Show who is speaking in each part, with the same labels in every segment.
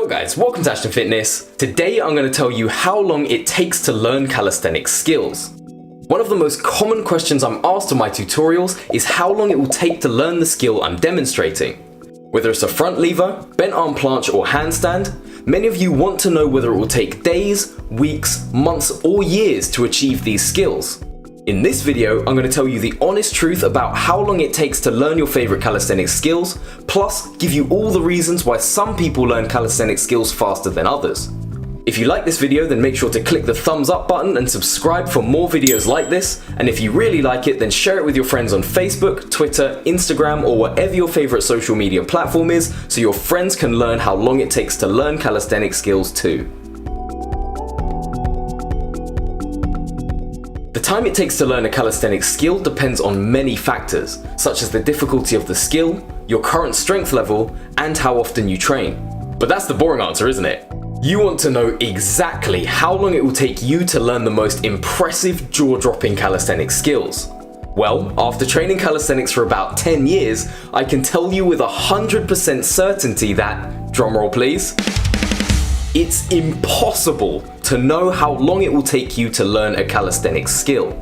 Speaker 1: Hello guys, welcome to Ashton Fitness. Today I'm going to tell you how long it takes to learn calisthenics skills. One of the most common questions I'm asked on my tutorials is how long it will take to learn the skill I'm demonstrating. Whether it's a front lever, bent arm planche or handstand, many of you want to know whether it will take days, weeks, months or years to achieve these skills. In this video, I'm going to tell you the honest truth about how long it takes to learn your favorite calisthenics skills, plus give you all the reasons why some people learn calisthenics skills faster than others. If you like this video, then make sure to click the thumbs up button and subscribe for more videos like this. And if you really like it, then share it with your friends on Facebook, Twitter, Instagram, or whatever your favorite social media platform is, so your friends can learn how long it takes to learn calisthenics skills too. The time it takes to learn a calisthenics skill depends on many factors, such as the difficulty of the skill, your current strength level, and how often you train. But that's the boring answer, isn't it? You want to know exactly how long it will take you to learn the most impressive jaw-dropping calisthenics skills. Well, after training calisthenics for about 10 years, I can tell you with 100% certainty that, drumroll please, it's impossible to know how long it will take you to learn a calisthenics skill.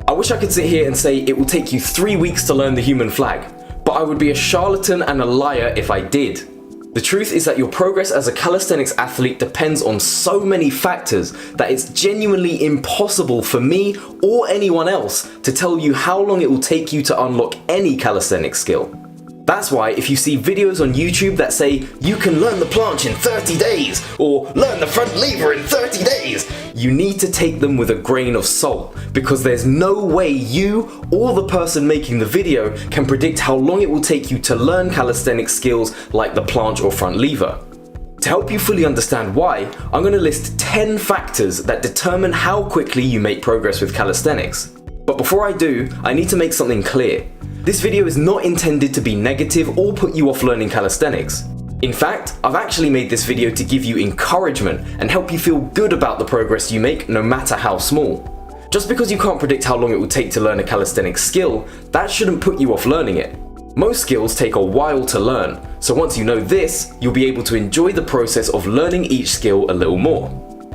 Speaker 1: I wish I could sit here and say it will take you 3 weeks to learn the human flag, but I would be a charlatan and a liar if I did. The truth is that your progress as a calisthenics athlete depends on so many factors that it's genuinely impossible for me or anyone else to tell you how long it will take you to unlock any calisthenics skill. That's why if you see videos on YouTube that say you can learn the planche in 30 days or learn the front lever in 30 days, you need to take them with a grain of salt, because there's no way you or the person making the video can predict how long it will take you to learn calisthenics skills like the planche or front lever. To help you fully understand why, I'm going to list 10 factors that determine how quickly you make progress with calisthenics. But before I do, I need to make something clear. This video is not intended to be negative or put you off learning calisthenics. In fact, I've actually made this video to give you encouragement and help you feel good about the progress you make, no matter how small. Just because you can't predict how long it will take to learn a calisthenics skill, that shouldn't put you off learning it. Most skills take a while to learn, so once you know this, you'll be able to enjoy the process of learning each skill a little more.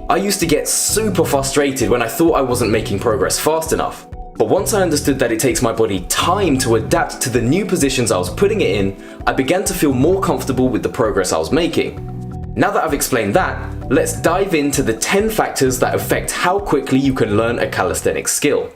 Speaker 1: I used to get super frustrated when I thought I wasn't making progress fast enough. But once I understood that it takes my body time to adapt to the new positions I was putting it in, I began to feel more comfortable with the progress I was making. Now that I've explained that, let's dive into the 10 factors that affect how quickly you can learn a calisthenics skill.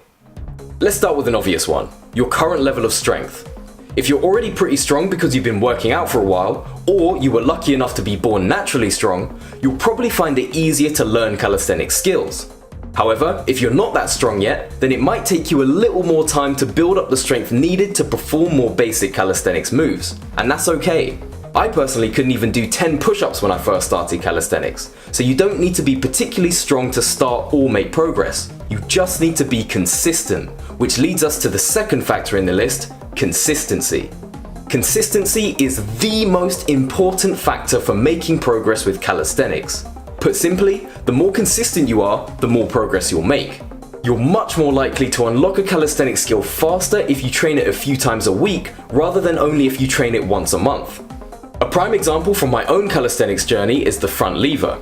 Speaker 1: Let's start with an obvious one, your current level of strength. If you're already pretty strong because you've been working out for a while, or you were lucky enough to be born naturally strong, you'll probably find it easier to learn calisthenics skills. However, if you're not that strong yet, then it might take you a little more time to build up the strength needed to perform more basic calisthenics moves, and that's okay. I personally couldn't even do 10 push-ups when I first started calisthenics, so you don't need to be particularly strong to start or make progress. You just need to be consistent, which leads us to the second factor in the list, consistency. Consistency is the most important factor for making progress with calisthenics. Put simply, the more consistent you are, the more progress you'll make. You're much more likely to unlock a calisthenics skill faster if you train it a few times a week, rather than only if you train it once a month. A prime example from my own calisthenics journey is the front lever.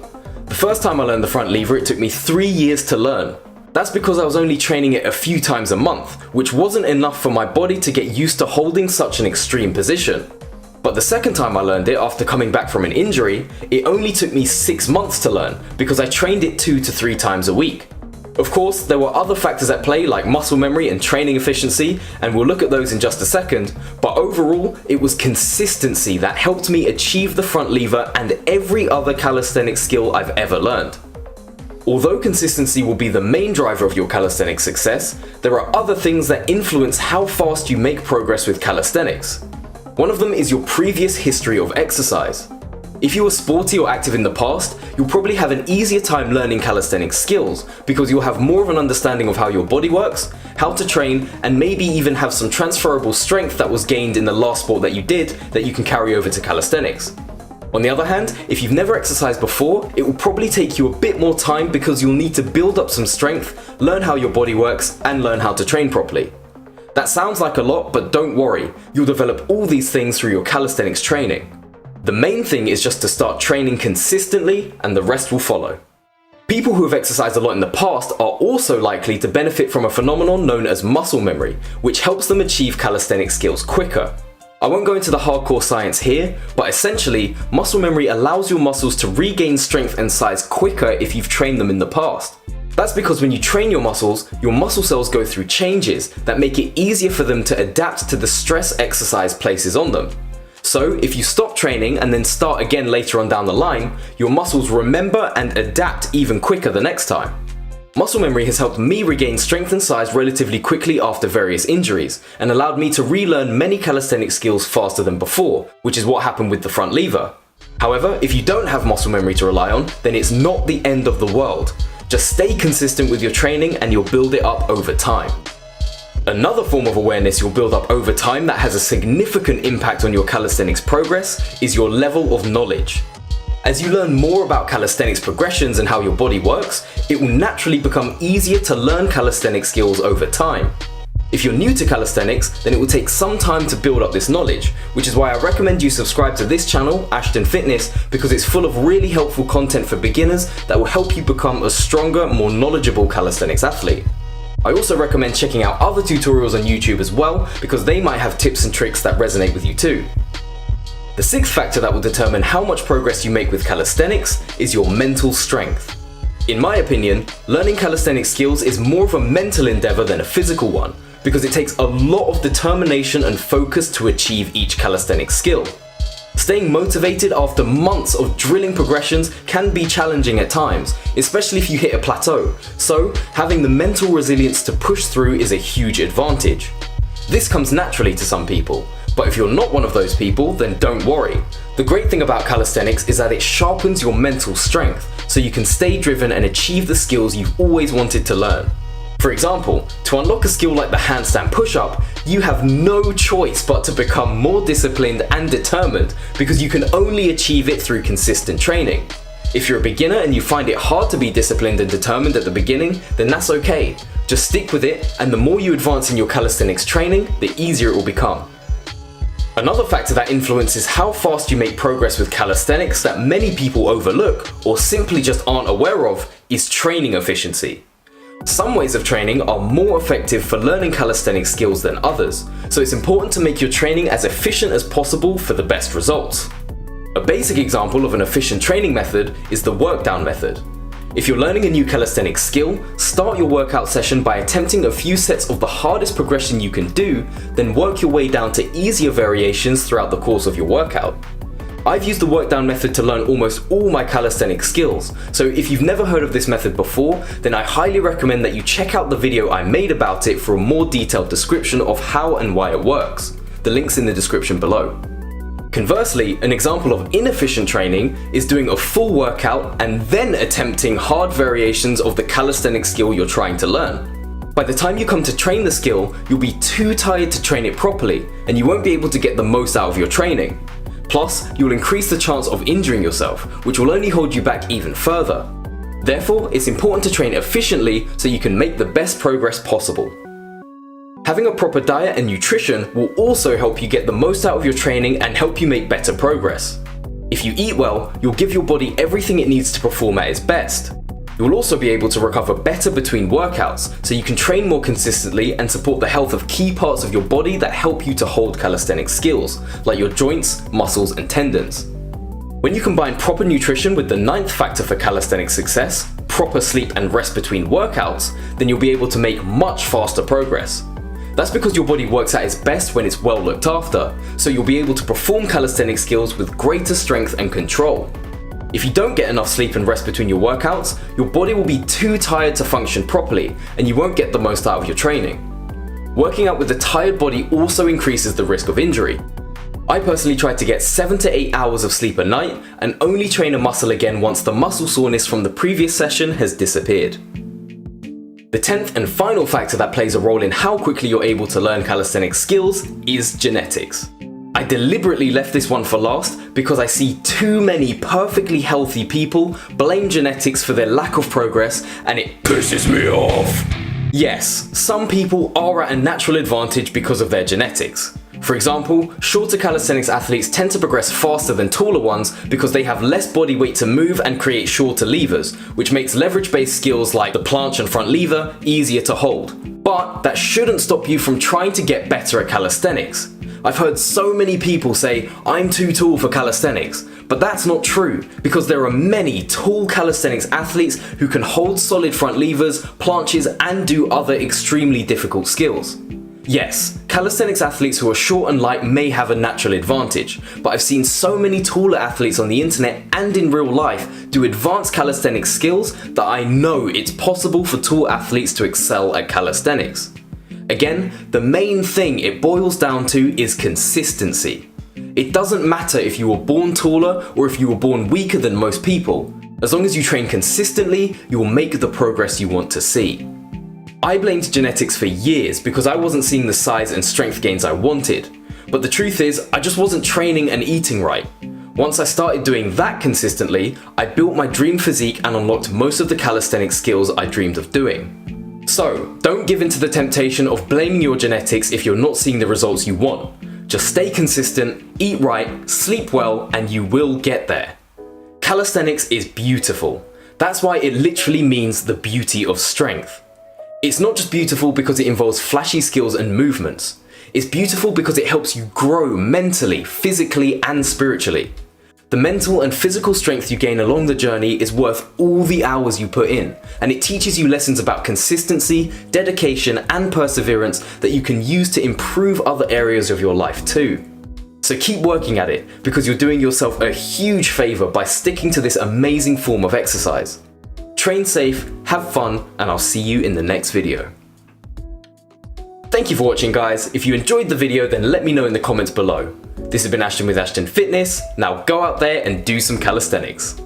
Speaker 1: The first time I learned the front lever, it took me 3 years to learn. That's because I was only training it a few times a month, which wasn't enough for my body to get used to holding such an extreme position. But the second time I learned it after coming back from an injury, it only took me 6 months to learn because I trained it 2 to 3 times a week. Of course, there were other factors at play like muscle memory and training efficiency, and we'll look at those in just a second, but overall, it was consistency that helped me achieve the front lever and every other calisthenics skill I've ever learned. Although consistency will be the main driver of your calisthenics success, there are other things that influence how fast you make progress with calisthenics. One of them is your previous history of exercise. If you were sporty or active in the past, you'll probably have an easier time learning calisthenics skills because you'll have more of an understanding of how your body works, how to train, and maybe even have some transferable strength that was gained in the last sport that you did that you can carry over to calisthenics. On the other hand, if you've never exercised before, it will probably take you a bit more time because you'll need to build up some strength, learn how your body works, and learn how to train properly. That sounds like a lot, but don't worry, you'll develop all these things through your calisthenics training. The main thing is just to start training consistently and the rest will follow. People who have exercised a lot in the past are also likely to benefit from a phenomenon known as muscle memory, which helps them achieve calisthenic skills quicker. I won't go into the hardcore science here, but essentially, muscle memory allows your muscles to regain strength and size quicker if you've trained them in the past. That's because when you train your muscle cells go through changes that make it easier for them to adapt to the stress exercise places on them. So if you stop training and then start again later on down the line, your muscles remember and adapt even quicker the next time. Muscle memory has helped me regain strength and size relatively quickly after various injuries, and allowed me to relearn many calisthenic skills faster than before, which is what happened with the front lever. However, if you don't have muscle memory to rely on, then it's not the end of the world. Just stay consistent with your training and you'll build it up over time. Another form of awareness you'll build up over time that has a significant impact on your calisthenics progress is your level of knowledge. As you learn more about calisthenics progressions and how your body works, it will naturally become easier to learn calisthenic skills over time. If you're new to calisthenics, then it will take some time to build up this knowledge, which is why I recommend you subscribe to this channel, Ashton Fitness, because it's full of really helpful content for beginners that will help you become a stronger, more knowledgeable calisthenics athlete. I also recommend checking out other tutorials on YouTube as well, because they might have tips and tricks that resonate with you too. The sixth factor that will determine how much progress you make with calisthenics is your mental strength. In my opinion, learning calisthenic skills is more of a mental endeavor than a physical one, because it takes a lot of determination and focus to achieve each calisthenic skill. Staying motivated after months of drilling progressions can be challenging at times, especially if you hit a plateau, so having the mental resilience to push through is a huge advantage. This comes naturally to some people, but if you're not one of those people, then don't worry. The great thing about calisthenics is that it sharpens your mental strength, so you can stay driven and achieve the skills you've always wanted to learn. For example, to unlock a skill like the handstand push-up, you have no choice but to become more disciplined and determined, because you can only achieve it through consistent training. If you're a beginner and you find it hard to be disciplined and determined at the beginning, then that's okay. Just stick with it, and the more you advance in your calisthenics training, the easier it will become. Another factor that influences how fast you make progress with calisthenics that many people overlook or simply just aren't aware of is training efficiency. Some ways of training are more effective for learning calisthenic skills than others, so it's important to make your training as efficient as possible for the best results. A basic example of an efficient training method is the workdown method. If you're learning a new calisthenic skill, start your workout session by attempting a few sets of the hardest progression you can do, then work your way down to easier variations throughout the course of your workout. I've used the workdown method to learn almost all my calisthenic skills, so if you've never heard of this method before, then I highly recommend that you check out the video I made about it for a more detailed description of how and why it works. The link's in the description below. Conversely, an example of inefficient training is doing a full workout and then attempting hard variations of the calisthenic skill you're trying to learn. By the time you come to train the skill, you'll be too tired to train it properly, and you won't be able to get the most out of your training. Plus, you'll increase the chance of injuring yourself, which will only hold you back even further. Therefore, it's important to train efficiently so you can make the best progress possible. Having a proper diet and nutrition will also help you get the most out of your training and help you make better progress. If you eat well, you'll give your body everything it needs to perform at its best. You'll also be able to recover better between workouts, so you can train more consistently and support the health of key parts of your body that help you to hold calisthenic skills, like your joints, muscles, and tendons. When you combine proper nutrition with the ninth factor for calisthenic success, proper sleep and rest between workouts, then you'll be able to make much faster progress. That's because your body works at its best when it's well looked after, so you'll be able to perform calisthenic skills with greater strength and control. If you don't get enough sleep and rest between your workouts, your body will be too tired to function properly, and you won't get the most out of your training. Working out with a tired body also increases the risk of injury. I personally try to get 7 to 8 hours of sleep a night and only train a muscle again once the muscle soreness from the previous session has disappeared. The 10th and final factor that plays a role in how quickly you're able to learn calisthenic skills is genetics. I deliberately left this one for last because I see too many perfectly healthy people blame genetics for their lack of progress, and it pisses me off. Yes, some people are at a natural advantage because of their genetics. For example, shorter calisthenics athletes tend to progress faster than taller ones because they have less body weight to move and create shorter levers, which makes leverage-based skills like the planche and front lever easier to hold. But that shouldn't stop you from trying to get better at calisthenics. I've heard so many people say, I'm too tall for calisthenics, but that's not true because there are many tall calisthenics athletes who can hold solid front levers, planches, and do other extremely difficult skills. Yes, calisthenics athletes who are short and light may have a natural advantage, but I've seen so many taller athletes on the internet and in real life do advanced calisthenics skills that I know it's possible for tall athletes to excel at calisthenics. Again, the main thing it boils down to is consistency. It doesn't matter if you were born taller or if you were born weaker than most people. As long as you train consistently, you'll make the progress you want to see. I blamed genetics for years because I wasn't seeing the size and strength gains I wanted. But the truth is, I just wasn't training and eating right. Once I started doing that consistently, I built my dream physique and unlocked most of the calisthenics skills I dreamed of doing. So, don't give in to the temptation of blaming your genetics if you're not seeing the results you want. Just stay consistent, eat right, sleep well, and you will get there. Calisthenics is beautiful. That's why it literally means the beauty of strength. It's not just beautiful because it involves flashy skills and movements. It's beautiful because it helps you grow mentally, physically, and spiritually. The mental and physical strength you gain along the journey is worth all the hours you put in, and it teaches you lessons about consistency, dedication, and perseverance that you can use to improve other areas of your life too. So keep working at it, because you're doing yourself a huge favor by sticking to this amazing form of exercise. Train safe, have fun, and I'll see you in the next video. Thank you for watching, guys. If you enjoyed the video, then let me know in the comments below. This has been Ashton with Ashton Fitness. Now go out there and do some calisthenics.